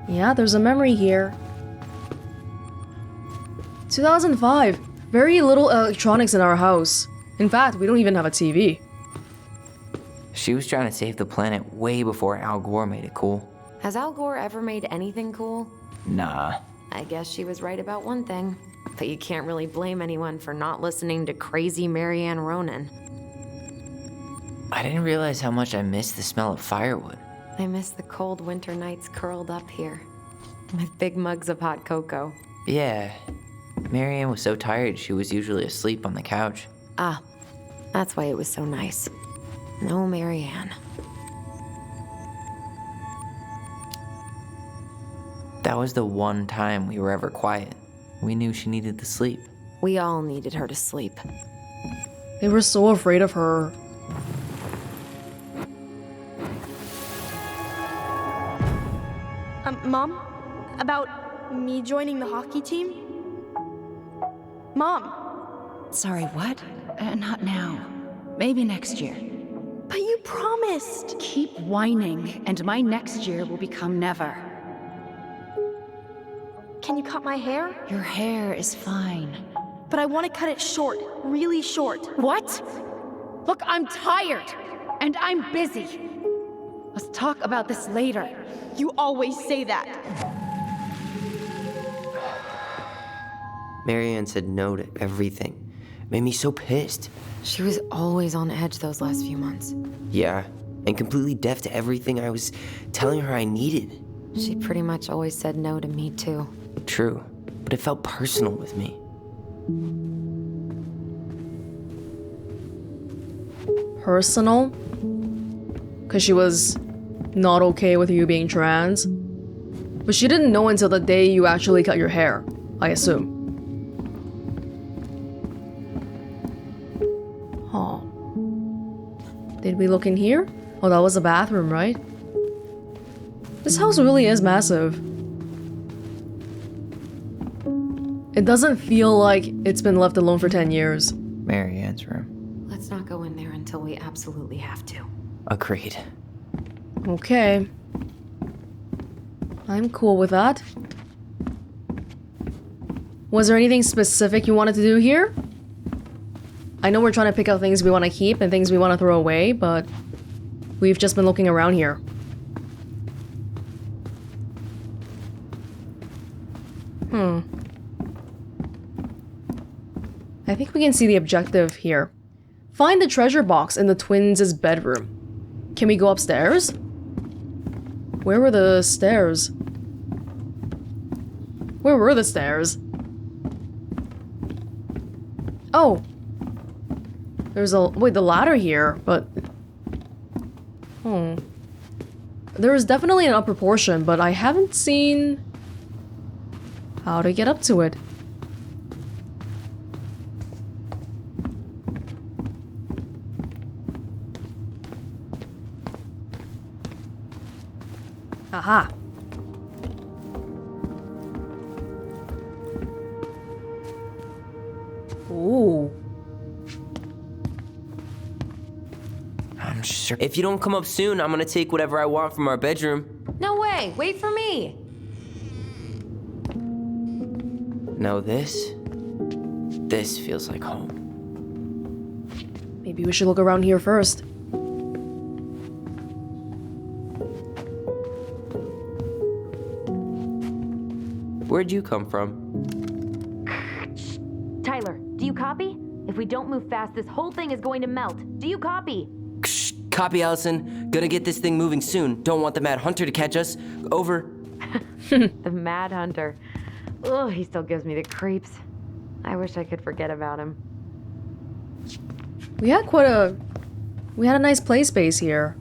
Yeah, there's a memory here. 2005. Very little electronics in our house. In fact, we don't even have a TV. She was trying to save the planet way before Al Gore made it cool. Has Al Gore ever made anything cool? Nah. I guess she was right about one thing. But you can't really blame anyone for not listening to crazy Marianne Ronan. I didn't realize how much I missed the smell of firewood. I miss the cold winter nights curled up here. With big mugs of hot cocoa. Yeah. Marianne was so tired she was usually asleep on the couch. Ah, that's why it was so nice. No Marianne. That was the one time we were ever quiet. We knew she needed to sleep. We all needed her to sleep. They were so afraid of her. Mom? About me joining the hockey team? Mom! Sorry, what? Not now. Maybe next year. But you promised! Keep whining, and my next year will become never. Can you cut my hair? Your hair is fine. But I want to cut it short. Really short. What? Look, I'm tired, and I'm busy. Let's talk about this later. You always say that. Marianne said no to everything. Made me so pissed. She was always on edge those last few months. Yeah, and completely deaf to everything I was telling her I needed. She pretty much always said no to me, too. True, but it felt personal with me. Personal? Because she was not okay with you being trans? But she didn't know until the day you actually cut your hair, I assume. Huh. Did we look in here? Oh, that was a bathroom, right? This house really is massive. It doesn't feel like it's been left alone for 10 years. Marianne's room. Let's not go in there until we absolutely have to. Agreed. Okay. I'm cool with that. Was there anything specific you wanted to do here? I know we're trying to pick out things we want to keep and things we want to throw away, but we've just been looking around here. I think we can see the objective here. Find the treasure box in the twins' bedroom. Can we go upstairs? Where were the stairs? Where were the stairs? Oh. There's a... Wait, the ladder here, but... There is definitely an upper portion, but I haven't seen... how to get up to it. Aha. Ooh. I'm sure. If you don't come up soon, I'm gonna take whatever I want from our bedroom. No way! Wait for me! No, this feels like home. Maybe we should look around here first. Where'd you come from? Tyler, do you copy? If we don't move fast, this whole thing is going to melt. Do you copy? Copy, Alyson. Gotta get this thing moving soon. Don't want the Mad Hunter to catch us. Over. The Mad Hunter. Ugh, he still gives me the creeps. I wish I could forget about him. We had a nice play space here.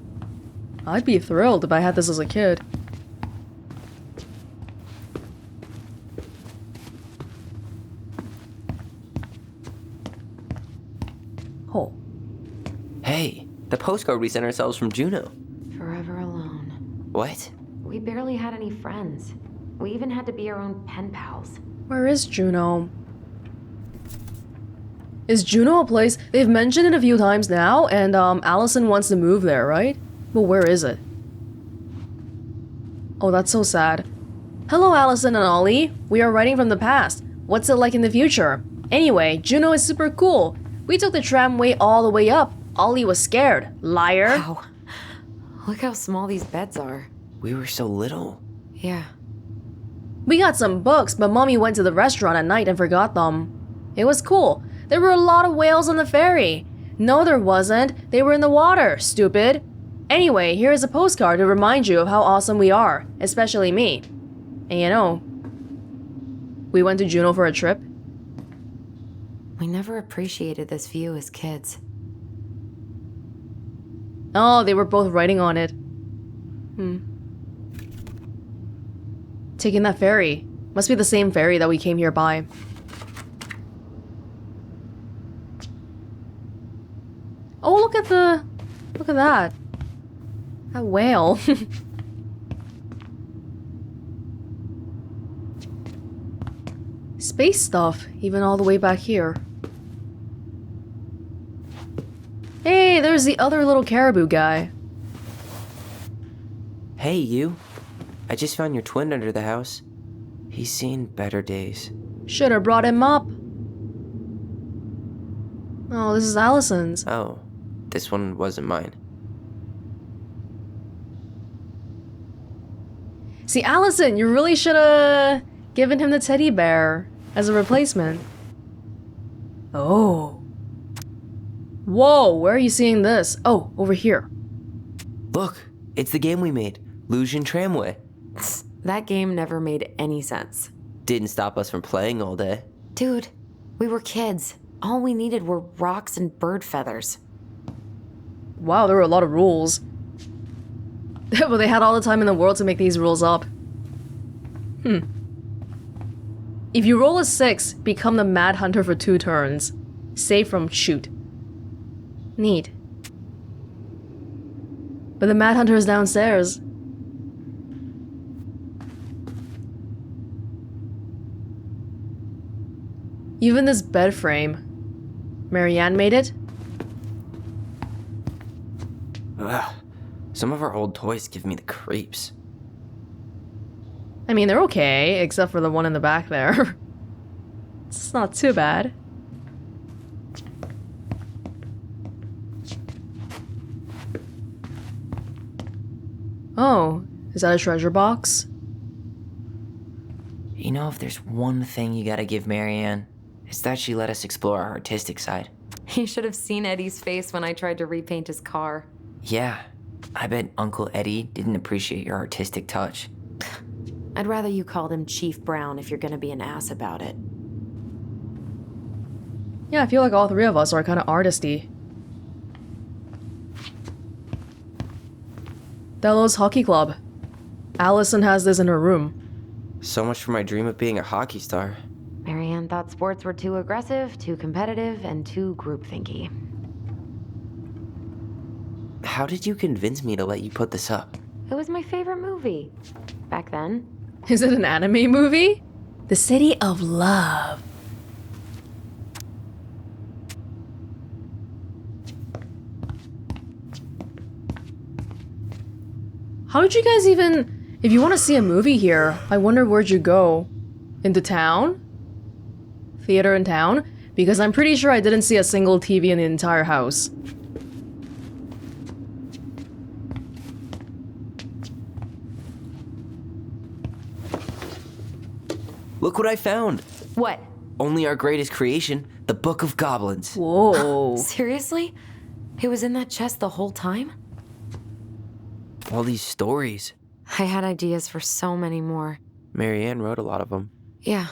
I'd be thrilled if I had this as a kid. Oh. Hey, the postcard we sent ourselves from Juno. Forever alone. What? We barely had any friends. We even had to be our own pen pals. Where is Juno? Is Juno a place? They've mentioned it a few times now, and Alyson wants to move there, right? But where is it? Oh, that's so sad. Hello, Alyson and Ollie. We are writing from the past. What's it like in the future? Anyway, Juneau is super cool. We took the tramway all the way up. Ollie was scared. Liar. Wow. Look how small these beds are. We were so little. Yeah. We got some books, but Mommy went to the restaurant at night and forgot them. It was cool. There were a lot of whales on the ferry. No, there wasn't. They were in the water, stupid. Anyway, here is a postcard to remind you of how awesome we are, especially me. And you know, we went to Juneau for a trip. We never appreciated this view as kids. Oh, they were both writing on it. Taking that ferry. Must be the same ferry that we came here by. Oh, look at that. That whale. Space stuff, even all the way back here. Hey, there's the other little caribou guy. Hey, you. I just found your twin under the house. He's seen better days. Should have brought him up. Oh, this is Alyson's. Oh, this one wasn't mine. See, Alyson, you really should have given him the teddy bear as a replacement. Oh. Whoa, where are you seeing this? Oh, over here. Look, it's the game we made, Lucian Tramway. That game never made any sense. Didn't stop us from playing all day. Dude, we were kids. All we needed were rocks and bird feathers. Wow, there were a lot of rules. But they had all the time in the world to make these rules up. If you roll a 6, become the Mad Hunter for 2 turns. Save from shoot. Neat. But the Mad Hunter is downstairs. Even this bed frame. Marianne made it? Ugh. Some of our old toys give me the creeps. I mean, they're okay, except for the one in the back there. It's not too bad. Oh, is that a treasure box? You know, if there's one thing you gotta give Marianne, it's that she let us explore our artistic side. You should have seen Eddie's face when I tried to repaint his car. Yeah, I bet Uncle Eddie didn't appreciate your artistic touch. I'd rather you called him Chief Brown if you're gonna be an ass about it. Yeah, I feel like all 3 of us are kind of artisty. Delos Hockey Club. Alyson has this in her room. So much for my dream of being a hockey star. Marianne thought sports were too aggressive, too competitive, and too groupthinky. How did you convince me to let you put this up? It was my favorite movie. Back then. Is it an anime movie? The City of Love. How did you guys even... If you want to see a movie here, I wonder where'd you go? Into town? Theater in town? Because I'm pretty sure I didn't see a single TV in the entire house. Look what I found! What? Only our greatest creation, the Book of Goblins. Whoa. Seriously? It was in that chest the whole time? All these stories. I had ideas for so many more. Marianne wrote a lot of them. Yeah.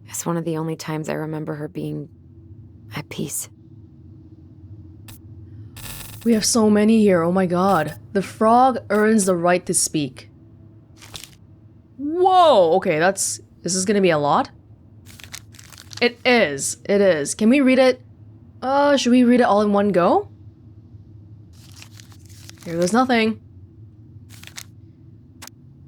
It's one of the only times I remember her being at peace. We have so many here, oh my god. The frog earns the right to speak. Whoa, okay, this is gonna be a lot? It is. Can we read it? Should we read it all in one go? Here goes nothing.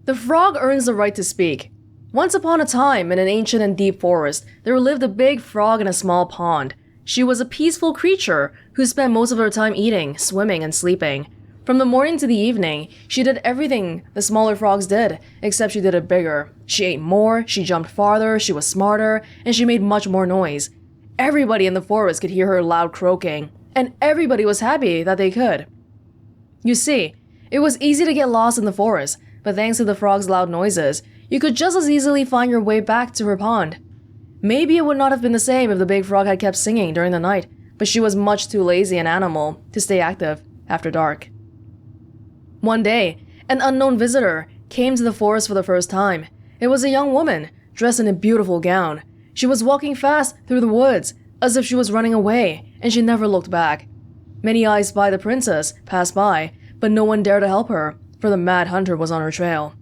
The frog earns the right to speak. Once upon a time, in an ancient and deep forest, there lived a big frog in a small pond. She was a peaceful creature who spent most of her time eating, swimming, and sleeping. From the morning to the evening, she did everything the smaller frogs did, except she did it bigger. She ate more, she jumped farther, she was smarter, and she made much more noise. Everybody in the forest could hear her loud croaking, and everybody was happy that they could. You see, it was easy to get lost in the forest, but thanks to the frog's loud noises, you could just as easily find your way back to her pond. Maybe it would not have been the same if the big frog had kept singing during the night, but she was much too lazy an animal to stay active after dark. One day, an unknown visitor came to the forest for the first time. It was a young woman, dressed in a beautiful gown. She was walking fast through the woods, as if she was running away, and she never looked back. Many eyes spied the princess pass by, but no one dared to help her, for the Mad Hunter was on her trail.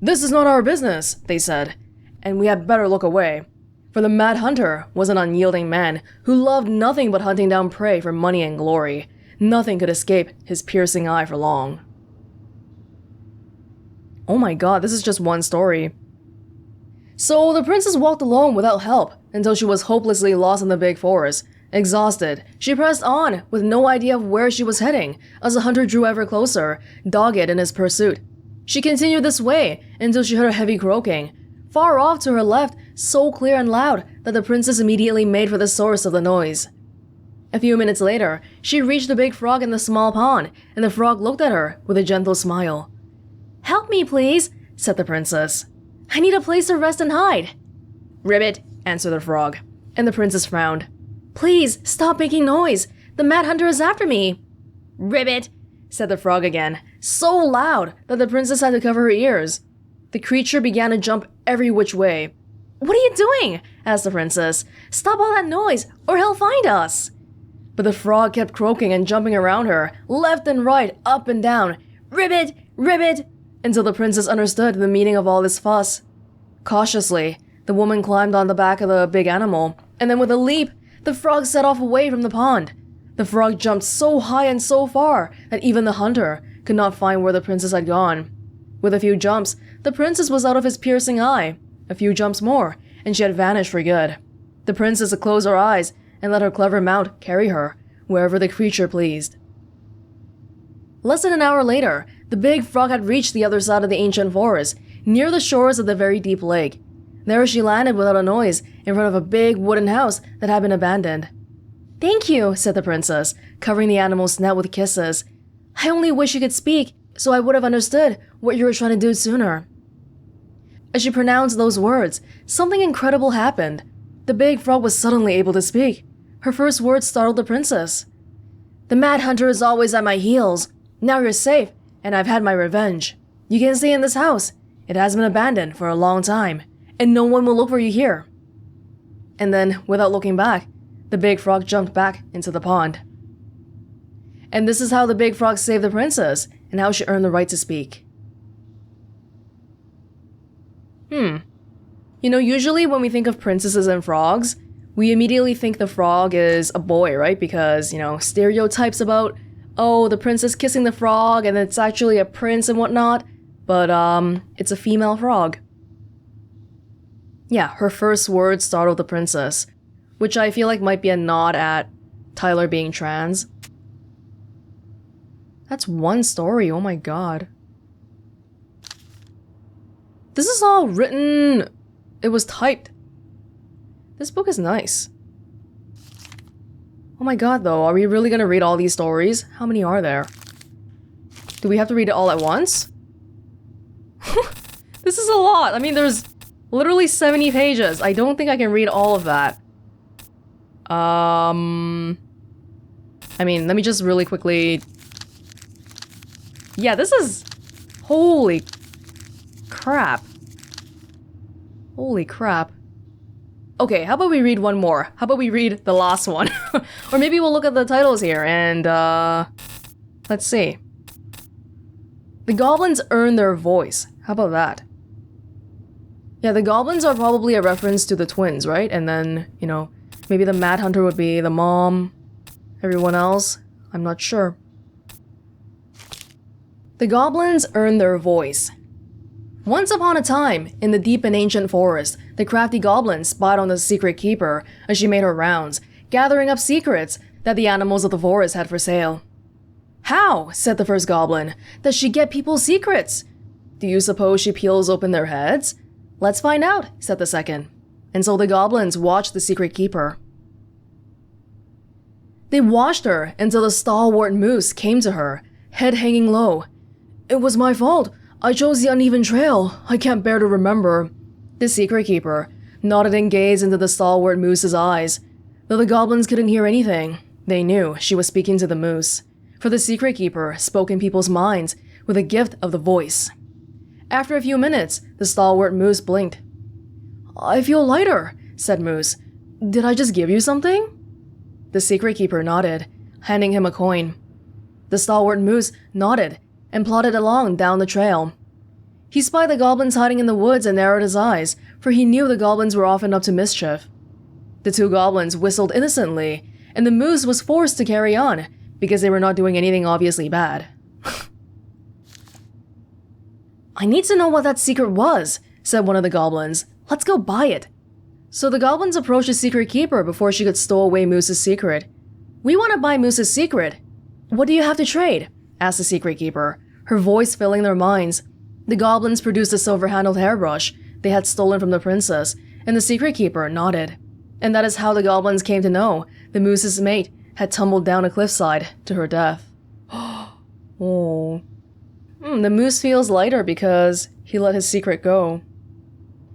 "This is not our business," they said, "and we had better look away." For the Mad Hunter was an unyielding man who loved nothing but hunting down prey for money and glory. Nothing could escape his piercing eye for long. Oh my god, this is just one story. So the princess walked alone without help until she was hopelessly lost in the big forest. Exhausted, she pressed on with no idea of where she was heading as the hunter drew ever closer, dogged in his pursuit. She continued this way until she heard a heavy croaking, far off to her left, so clear and loud that the princess immediately made for the source of the noise. A few minutes later, she reached the big frog in the small pond, and the frog looked at her with a gentle smile. "Help me, please," said the princess. "I need a place to rest and hide." "Ribbit," answered the frog, and the princess frowned. "Please, stop making noise. The Mad Hunter is after me." "Ribbit," said the frog again, so loud that the princess had to cover her ears. The creature began to jump every which way. "What are you doing?" asked the princess. "Stop all that noise, or he'll find us." But the frog kept croaking and jumping around her, left and right, up and down. "Ribbit! Ribbit!" until the princess understood the meaning of all this fuss. Cautiously, the woman climbed on the back of the big animal, and then with a leap, the frog set off away from the pond. The frog jumped so high and so far that even the hunter could not find where the princess had gone. With a few jumps, the princess was out of his piercing eye. A few jumps more, and she had vanished for good. The princess closed her eyes and let her clever mount carry her wherever the creature pleased. Less than an hour later, the big frog had reached the other side of the ancient forest, near the shores of the very deep lake. There she landed without a noise in front of a big wooden house that had been abandoned. "Thank you," said the princess, covering the animal's snout with kisses. "I only wish you could speak, so I would have understood what you were trying to do sooner." As she pronounced those words, something incredible happened. The big frog was suddenly able to speak. Her first words startled the princess. "The Mad Hunter is always at my heels. Now you're safe, and I've had my revenge. You can stay in this house. It has been abandoned for a long time, and no one will look for you here." And then, without looking back, the big frog jumped back into the pond. And this is how the big frog saved the princess, and how she earned the right to speak. You know, usually when we think of princesses and frogs, we immediately think the frog is a boy, right? Because, you know, stereotypes about, oh, the princess kissing the frog and it's actually a prince and whatnot. But, it's a female frog. Yeah, her first words startled the princess, which I feel like might be a nod at Tyler being trans. That's one story, oh my god. This is all written... It was typed. This book is nice. Oh my god, though, are we really gonna read all these stories? How many are there? Do we have to read it all at once? This is a lot. I mean, there's literally 70 pages. I don't think I can read all of that. I mean, let me just really quickly... Yeah, this is... Holy crap. Holy crap. Okay, how about we read one more? How about we read the last one? Or maybe we'll look at the titles here and, let's see. The goblins earn their voice. How about that? Yeah, the goblins are probably a reference to the twins, right? And then, you know, maybe the Mad Hunter would be the mom. Everyone else? I'm not sure. The goblins earn their voice. Once upon a time, in the deep and ancient forest, the crafty goblin spied on the secret keeper as she made her rounds, gathering up secrets that the animals of the forest had for sale. How? Said the first goblin. Does she get people's secrets? Do you suppose she peels open their heads? Let's find out, said the second. And so the goblins watched the secret keeper. They watched her until the stalwart moose came to her, head hanging low. It was my fault. I chose the uneven trail. I can't bear to remember. The secret keeper nodded and gazed into the stalwart moose's eyes. Though the goblins couldn't hear anything, they knew she was speaking to the moose. For the secret keeper spoke in people's minds with the gift of the voice. After a few minutes, the stalwart moose blinked. I feel lighter, said Moose. Did I just give you something? The secret keeper nodded, handing him a coin. The stalwart moose nodded and plodded along down the trail. He spied the goblins hiding in the woods and narrowed his eyes, for he knew the goblins were often up to mischief. The two goblins whistled innocently, and the moose was forced to carry on because they were not doing anything obviously bad. I need to know what that secret was, said one of the goblins. Let's go buy it. So the goblins approached the secret keeper before she could stow away Moose's secret. We want to buy Moose's secret. What do you have to trade? Asked the secret keeper, her voice filling their minds. The goblins produced a silver-handled hairbrush they had stolen from the princess, and the secret keeper nodded. And that is how the goblins came to know the moose's mate had tumbled down a cliffside to her death. Oh. The moose feels lighter because he let his secret go.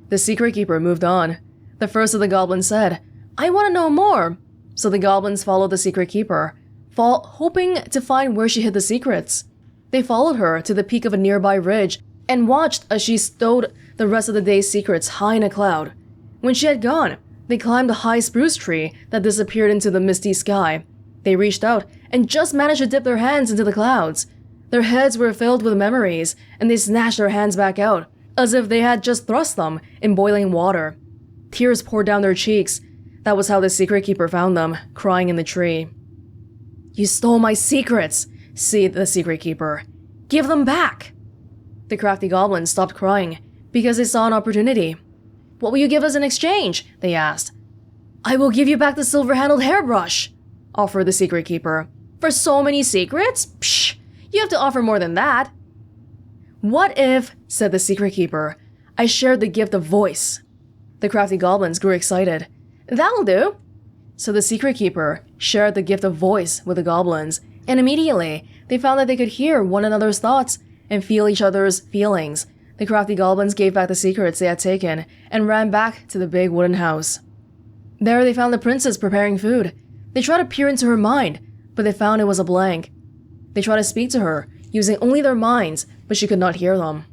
The secret keeper moved on. The first of the goblins said, I want to know more. So the goblins followed the secret keeper, hoping to find where she hid the secrets. They followed her to the peak of a nearby ridge and watched as she stowed the rest of the day's secrets high in a cloud. When she had gone, they climbed a high spruce tree that disappeared into the misty sky. They reached out and just managed to dip their hands into the clouds. Their heads were filled with memories, and they snatched their hands back out, as if they had just thrust them in boiling water. Tears poured down their cheeks. That was how the secret keeper found them, crying in the tree. You stole my secrets, said the secret keeper. Give them back. The crafty goblins stopped crying because they saw an opportunity. What will you give us in exchange? They asked. I will give you back the silver-handled hairbrush, offered the secret keeper. For so many secrets? Psh, you have to offer more than that. What if, said the secret keeper, I shared the gift of voice? The crafty goblins grew excited. That'll do. So the secret keeper shared the gift of voice with the goblins, and immediately they found that they could hear one another's thoughts and feel each other's feelings. The crafty goblins gave back the secrets they had taken and ran back to the big wooden house. There they found the princess preparing food. They tried to peer into her mind, but they found it was a blank. They tried to speak to her, using only their minds, but she could not hear them.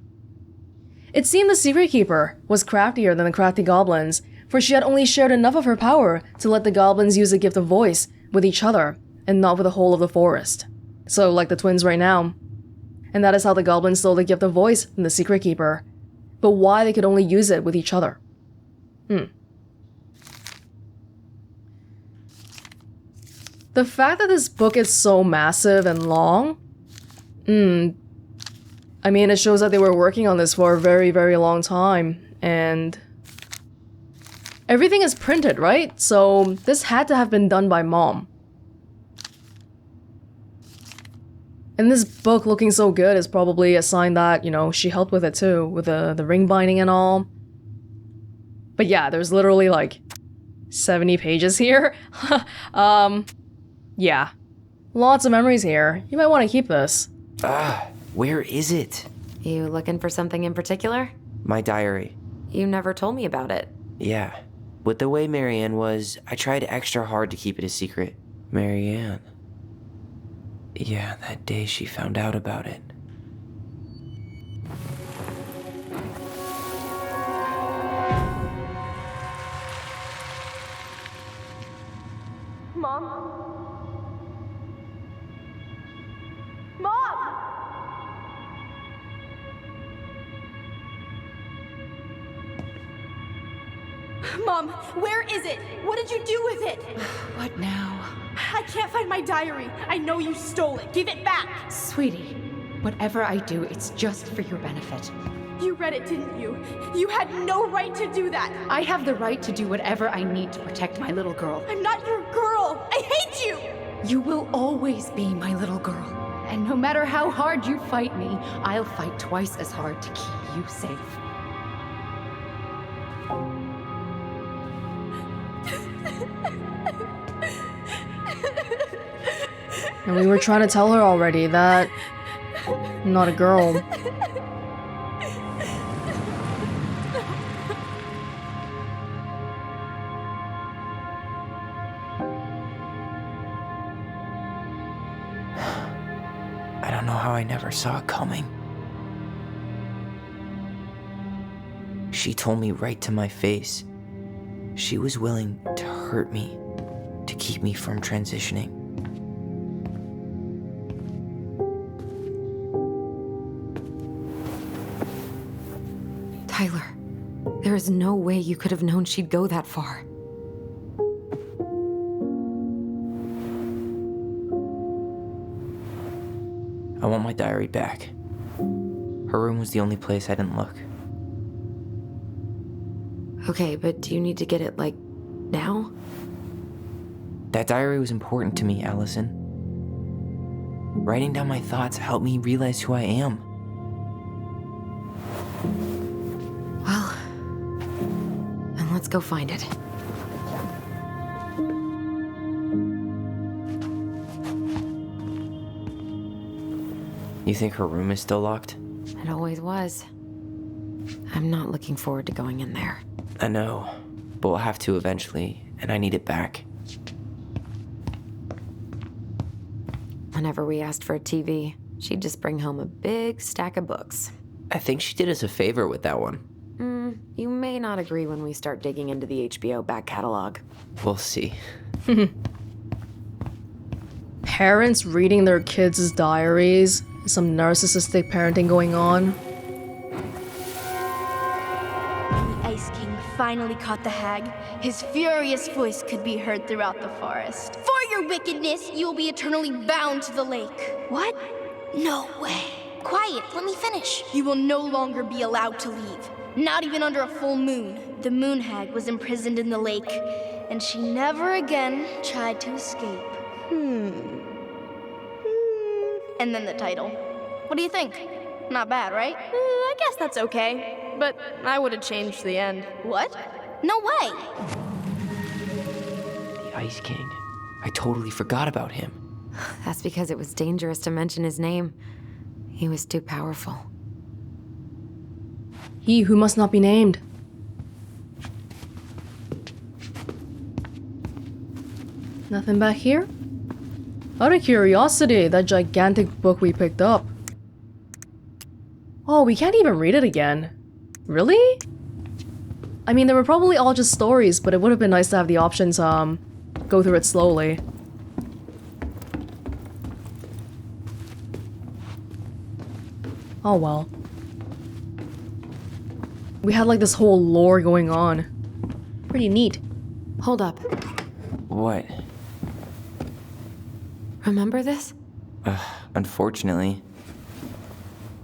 It seemed the secret keeper was craftier than the crafty goblins, for she had only shared enough of her power to let the goblins use the gift of voice with each other, and not with the whole of the forest. So, like the twins right now. And that is how the goblins stole the gift of voice from the secret keeper. But why they could only use it with each other? The fact that this book is so massive and long, I mean, it shows that they were working on this for a very, very long time, and everything is printed, right? So this had to have been done by Mom. And this book looking so good is probably a sign that, you know, she helped with it too, with the ring binding and all. But yeah, there's literally like 70 pages here. Yeah. Lots of memories here. You might want to keep this. Where is it? You looking for something in particular? My diary. You never told me about it. Yeah. With the way Marianne was, I tried extra hard to keep it a secret. Marianne. Yeah, that day she found out about it. Mom? Mom! Mom, where is it? What did you do with it? What now? I can't find my diary. I know you stole it. Give it back. Sweetie, whatever I do, it's just for your benefit. You read it, didn't you? You had no right to do that. I have the right to do whatever I need to protect my little girl. I'm not your girl. I hate you. You will always be my little girl. And no matter how hard you fight me, I'll fight twice as hard to keep you safe. And we were trying to tell her already that I'm not a girl. I don't know how I never saw it coming. She told me right to my face. She was willing to hurt me to keep me from transitioning. Tyler, there is no way you could have known she'd go that far. I want my diary back. Her room was the only place I didn't look. Okay, but do you need to get it, like, now? That diary was important to me, Alyson. Writing down my thoughts helped me realize who I am. Well, then let's go find it. You think her room is still locked? It always was. I'm not looking forward to going in there. I know, but we'll have to eventually, and I need it back. Whenever we asked for a TV, she'd just bring home a big stack of books. I think she did us a favor with that one. You may not agree when we start digging into the HBO back catalog. We'll see. Parents reading their kids' diaries. Some narcissistic parenting going on. The Ice King finally caught the hag. His furious voice could be heard throughout the forest. For your wickedness, you will be eternally bound to the lake. What? No way. Quiet, let me finish. You will no longer be allowed to leave. Not even under a full moon. The moon hag was imprisoned in the lake, and she never again tried to escape. And then the title. What do you think? Not bad, right? I guess that's okay. But I would have changed the end. What? No way! The Ice King. I totally forgot about him. That's because it was dangerous to mention his name. He was too powerful. He who must not be named. Nothing back here? Out of curiosity, that gigantic book we picked up. Oh, we can't even read it again. Really? I mean, they were probably all just stories, but it would have been nice to have the option to, go through it slowly. Oh well. We had like this whole lore going on. Pretty neat. Hold up. What? Remember this? Unfortunately.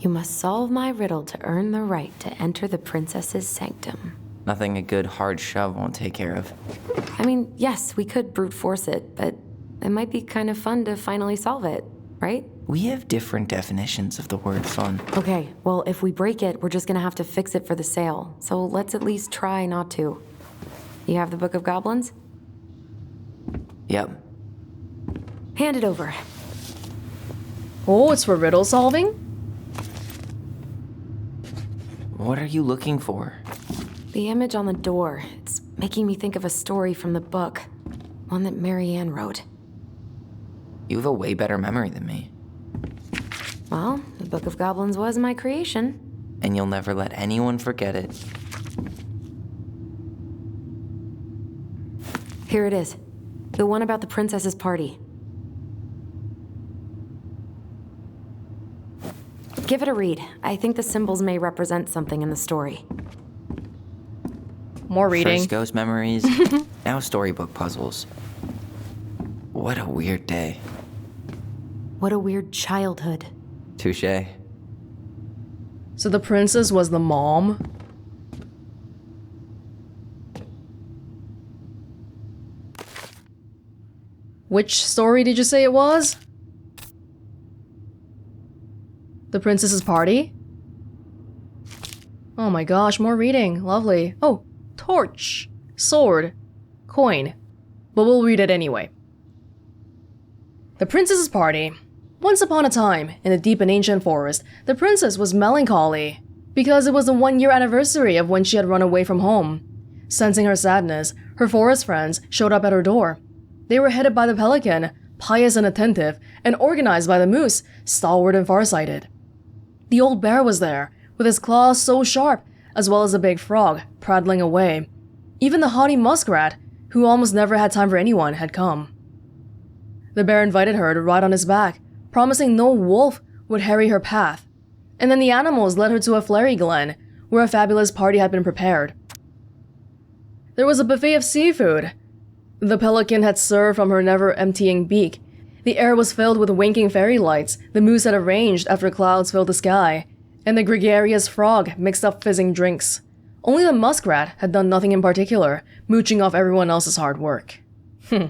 You must solve my riddle to earn the right to enter the princess's sanctum. Nothing a good hard shove won't take care of. I mean, yes, we could brute force it, but it might be kind of fun to finally solve it, right? We have different definitions of the word fun. Okay, well, if we break it, we're just gonna have to fix it for the sale. So let's at least try not to. You have the Book of Goblins? Yep. Hand it over. Oh, it's for riddle solving? What are you looking for? The image on the door. It's making me think of a story from the book. One that Marianne wrote. You have a way better memory than me. Well, the Book of Goblins was my creation. And you'll never let anyone forget it. Here it is. The one about the princess's party. Give it a read. I think the symbols may represent something in the story. More reading. First ghost memories, now storybook puzzles. What a weird day. What a weird childhood. Touché. So the princess was the mom? Which story did you say it was? The princess's party? Oh my gosh, more reading. Lovely. Oh, torch, sword, coin. But we'll read it anyway. The princess's party. Once upon a time, in a deep and ancient forest, the princess was melancholy because it was the 1-year anniversary of when she had run away from home. Sensing her sadness, her forest friends showed up at her door. They were headed by the pelican, pious and attentive, and organized by the moose, stalwart and farsighted. The old bear was there, with his claws so sharp, as well as the big frog, prattling away. Even the haughty muskrat, who almost never had time for anyone, had come. The bear invited her to ride on his back, promising no wolf would harry her path. And then the animals led her to a fairy glen, where a fabulous party had been prepared. There was a buffet of seafood. The pelican had served from her never-emptying beak. The air was filled with winking fairy lights the moose had arranged after clouds filled the sky, and the gregarious frog mixed up fizzing drinks. Only the muskrat had done nothing in particular, mooching off everyone else's hard work. No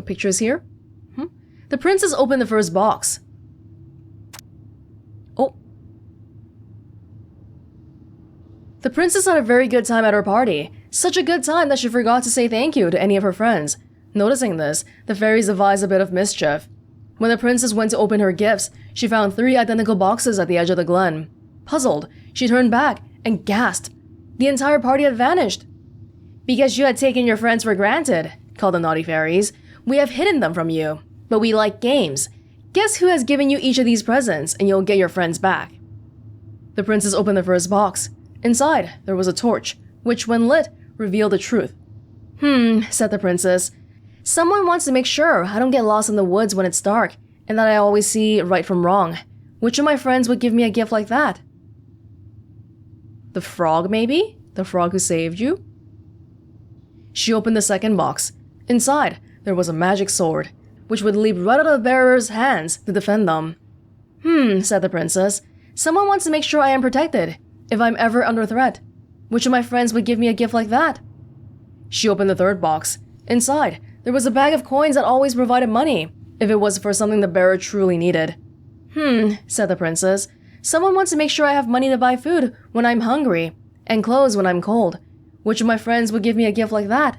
pictures here? The princess opened the first box. Oh. The princess had a very good time at her party. Such a good time that she forgot to say thank you to any of her friends. Noticing this, the fairies devised a bit of mischief. When the princess went to open her gifts, she found 3 identical boxes at the edge of the glen. Puzzled, she turned back and gasped. The entire party had vanished. "Because you had taken your friends for granted," called the naughty fairies. "We have hidden them from you. But we like games. Guess who has given you each of these presents, and you'll get your friends back." The princess opened the first box. Inside, there was a torch, which, when lit, revealed the truth. Said the princess. "Someone wants to make sure I don't get lost in the woods when it's dark, and that I always see right from wrong. Which of my friends would give me a gift like that?" The frog, maybe? The frog who saved you? She opened the second box. Inside, there was a magic sword, which would leap right out of the bearer's hands to defend them. Said the princess. "Someone wants to make sure I am protected, if I'm ever under threat. Which of my friends would give me a gift like that?" She opened the third box. Inside, there was a bag of coins that always provided money, if it was for something the bearer truly needed. Said the princess. "Someone wants to make sure I have money to buy food when I'm hungry, and clothes when I'm cold. Which of my friends would give me a gift like that?"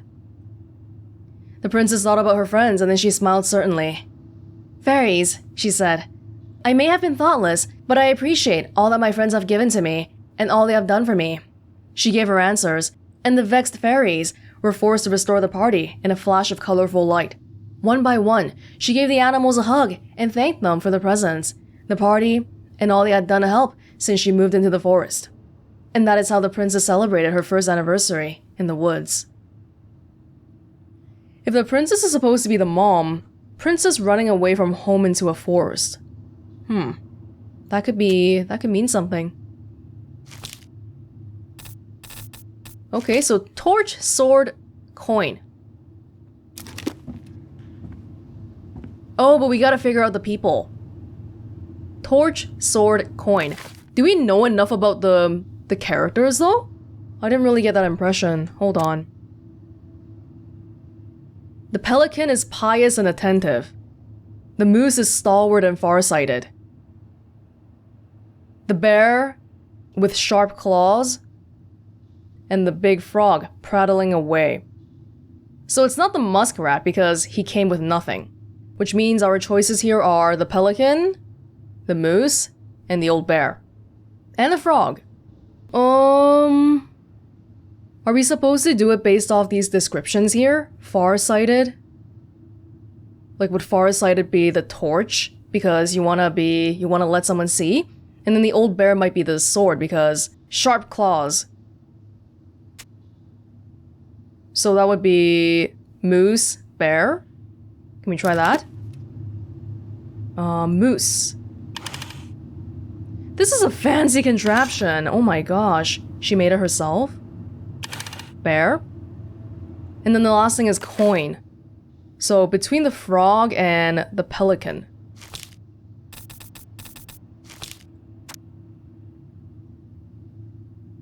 The princess thought about her friends, and then she smiled certainly. "Fairies," she said. "I may have been thoughtless, but I appreciate all that my friends have given to me, and all they have done for me." She gave her answers, and the vexed fairies were forced to restore the party in a flash of colorful light. One by one, she gave the animals a hug and thanked them for the presents, the party, and all they had done to help since she moved into the forest. And that is how the princess celebrated her first anniversary in the woods. If the princess is supposed to be the mom, princess running away from home into a forest. That could mean something. Okay, so torch, sword, coin. Oh, but we gotta figure out the people. Torch, sword, coin. Do we know enough about the characters though? I didn't really get that impression. Hold on. The pelican is pious and attentive. The moose is stalwart and farsighted. The bear with sharp claws, and the big frog prattling away. So it's not the muskrat because he came with nothing, which means our choices here are the pelican, the moose, and the old bear. And the frog. Are we supposed to do it based off these descriptions here? Farsighted? Like, would farsighted be the torch because you wanna let someone see? And then the old bear might be the sword because sharp claws. So that would be moose, bear. Can we try that? Moose. This is a fancy contraption. Oh my gosh. She made it herself? Bear. And then the last thing is coin. So between the frog and the pelican.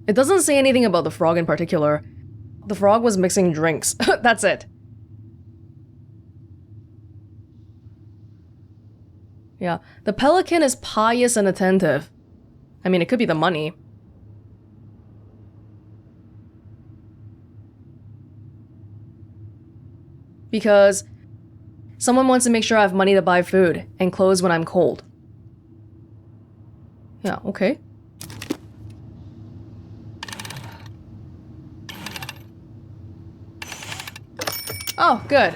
It doesn't say anything about the frog in particular. The frog was mixing drinks. That's it. Yeah, the pelican is pious and attentive. I mean, it could be the money. Because someone wants to make sure I have money to buy food and clothes when I'm cold. Yeah, okay. Oh, good.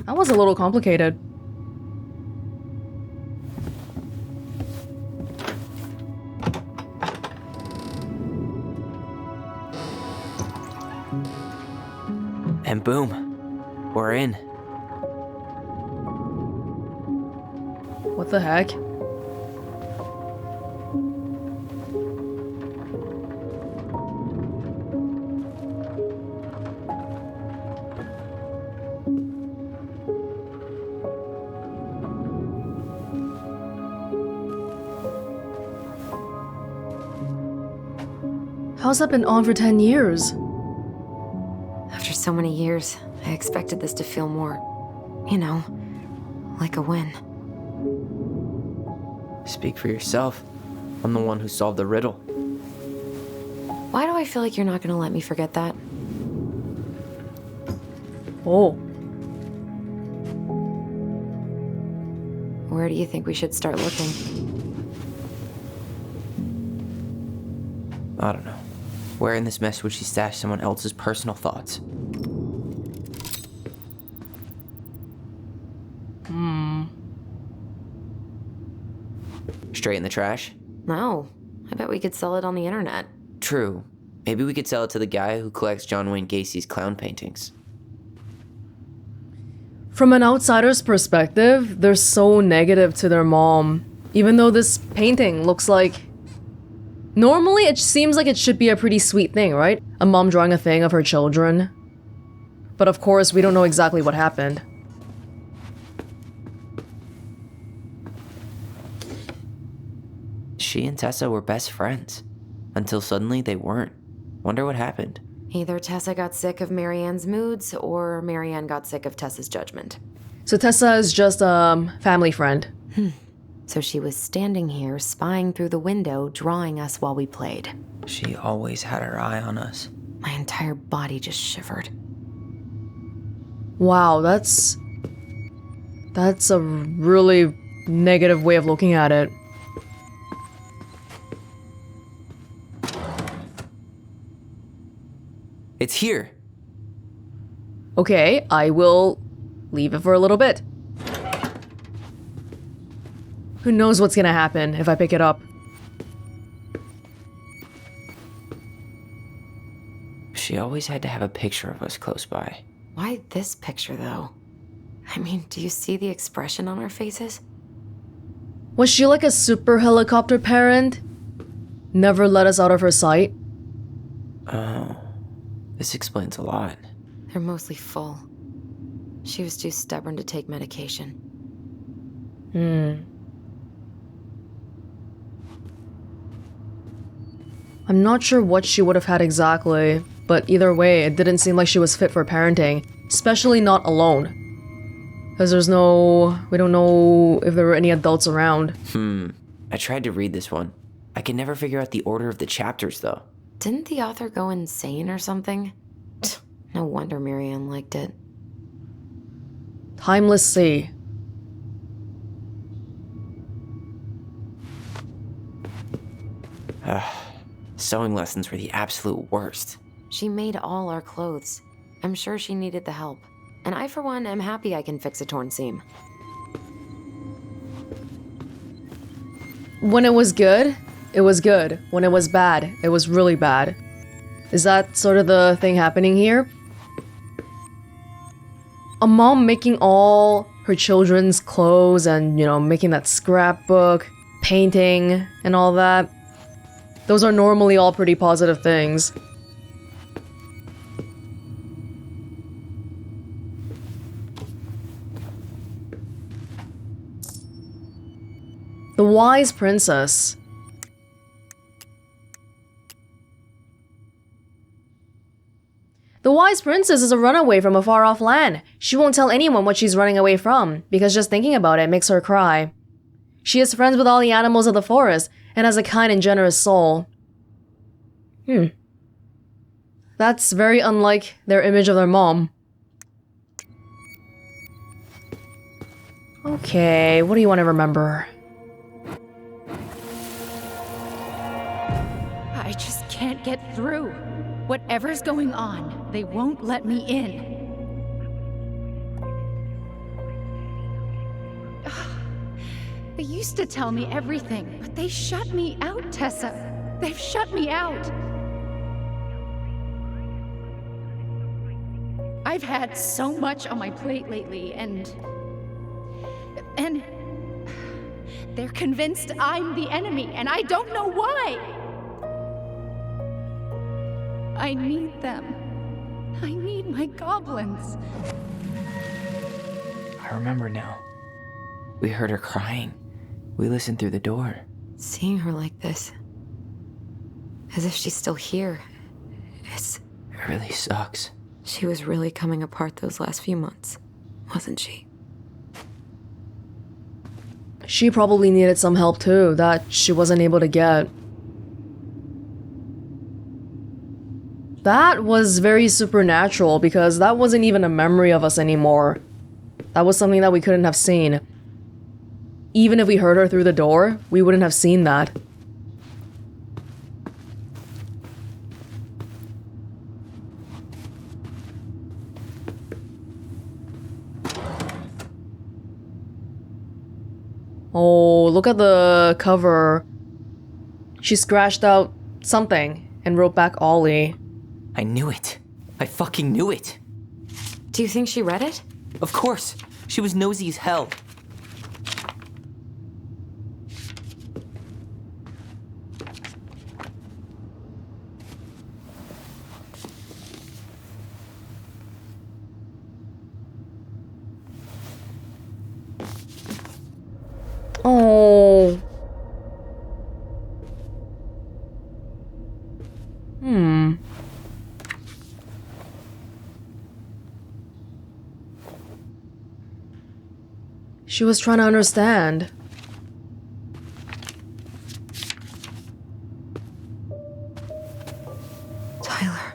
That was a little complicated. And boom, we're in. What the heck? How's that been on for 10 years? After so many years, I expected this to feel more, you know, like a win. Speak for yourself. I'm the one who solved the riddle. Why do I feel like you're not gonna let me forget that? Oh. Where do you think we should start looking? I don't know. Where in this mess would she stash someone else's personal thoughts? Straight in the trash? No. I bet we could sell it on the internet. True. Maybe we could sell it to the guy who collects John Wayne Gacy's clown paintings. From an outsider's perspective, they're so negative to their mom. Even though this painting looks like... Normally, it seems like it should be a pretty sweet thing, right? A mom drawing a thing of her children. But of course, we don't know exactly what happened. She and Tessa were best friends. Until suddenly they weren't. Wonder what happened. Either Tessa got sick of Marianne's moods, or Marianne got sick of Tessa's judgment. So Tessa is just a family friend. So she was standing here, spying through the window, drawing us while we played. She always had her eye on us. My entire body just shivered. Wow, that's a really negative way of looking at it. It's here. Okay, I will leave it for a little bit. Who knows what's gonna happen if I pick it up? She always had to have a picture of us close by. Why this picture, though? I mean, do you see the expression on our faces? Was she like a super helicopter parent? Never let us out of her sight? Oh, this explains a lot. They're mostly full. She was too stubborn to take medication. I'm not sure what she would have had exactly, but either way, it didn't seem like she was fit for parenting, especially not alone. Because we don't know if there were any adults around. I tried to read this one. I could never figure out the order of the chapters, though. Didn't the author go insane or something? No wonder Marianne liked it. Timeless Sea. Sewing lessons were the absolute worst. She made all our clothes. I'm sure she needed the help. And I, for one, am happy I can fix a torn seam. When it was good, it was good. When it was bad, it was really bad. Is that sort of the thing happening here? A mom making all her children's clothes and, making that scrapbook, painting, and all that. Those are normally all pretty positive things. The Wise Princess. The wise princess is a runaway from a far-off land. She won't tell anyone what she's running away from, because just thinking about it makes her cry. She is friends with all the animals of the forest, and has a kind and generous soul. That's very unlike their image of their mom. Okay, what do you want to remember? I just can't get through. Whatever's going on, they won't let me in. They used to tell me everything, but they shut me out, Tessa. They've shut me out. I've had so much on my plate lately, and they're convinced I'm the enemy, and I don't know why. I need them. I need my goblins. I remember now. We heard her crying. We listened through the door. Seeing her like this, as if she's still here, It really sucks. she was really coming apart those last few months, wasn't she? She probably needed some help too, that she wasn't able to get. That was very supernatural, because that wasn't even a memory of us anymore. That was something that we couldn't have seen. Even if we heard her through the door, we wouldn't have seen that. Oh, look at the cover. She scratched out something and wrote back Ollie. I knew it. I fucking knew it. Do you think she read it? Of course. She was nosy as hell. Oh. She was trying to understand. Tyler.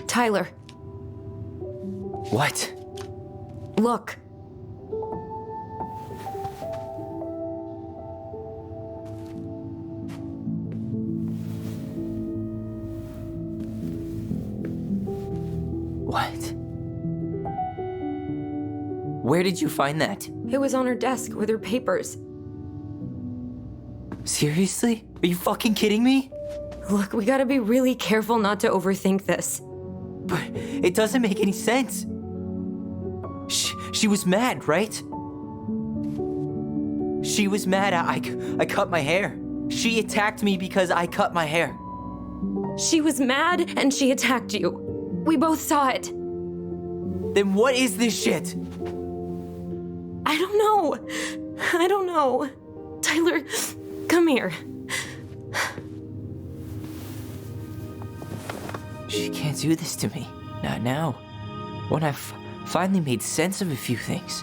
Tyler, What? look. What? Where did you find that? It was on her desk with her papers. Seriously? Are you fucking kidding me? Look, we gotta be really careful not to overthink this. But it doesn't make any sense. She was mad, right? She was mad I cut my hair. She attacked me because I cut my hair. She was mad and she attacked you. We both saw it. Then what is this shit? I don't know. I don't know. Tyler, come here. She can't do this to me. Not now. When I've finally made sense of a few things.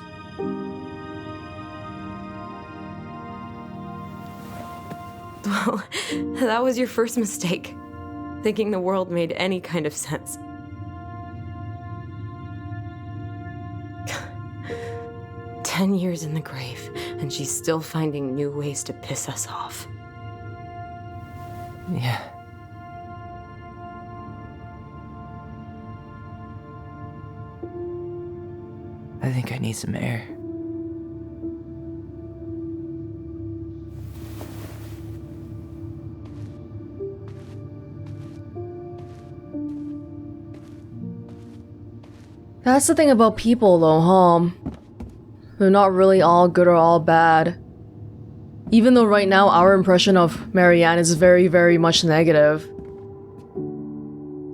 Well, that was your first mistake. Thinking the world made any kind of sense. "10 years in the grave, and she's still finding new ways to piss us off." Yeah. I think I need some air. That's the thing about people though, huh? They're not really all good or all bad. Even though right now our impression of Marianne is very, very much negative.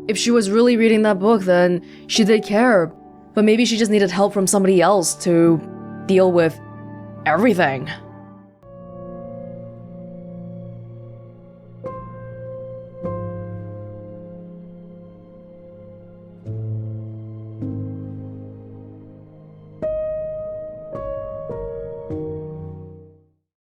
If she was really reading that book, then she did care. But maybe she just needed help from somebody else to deal with everything.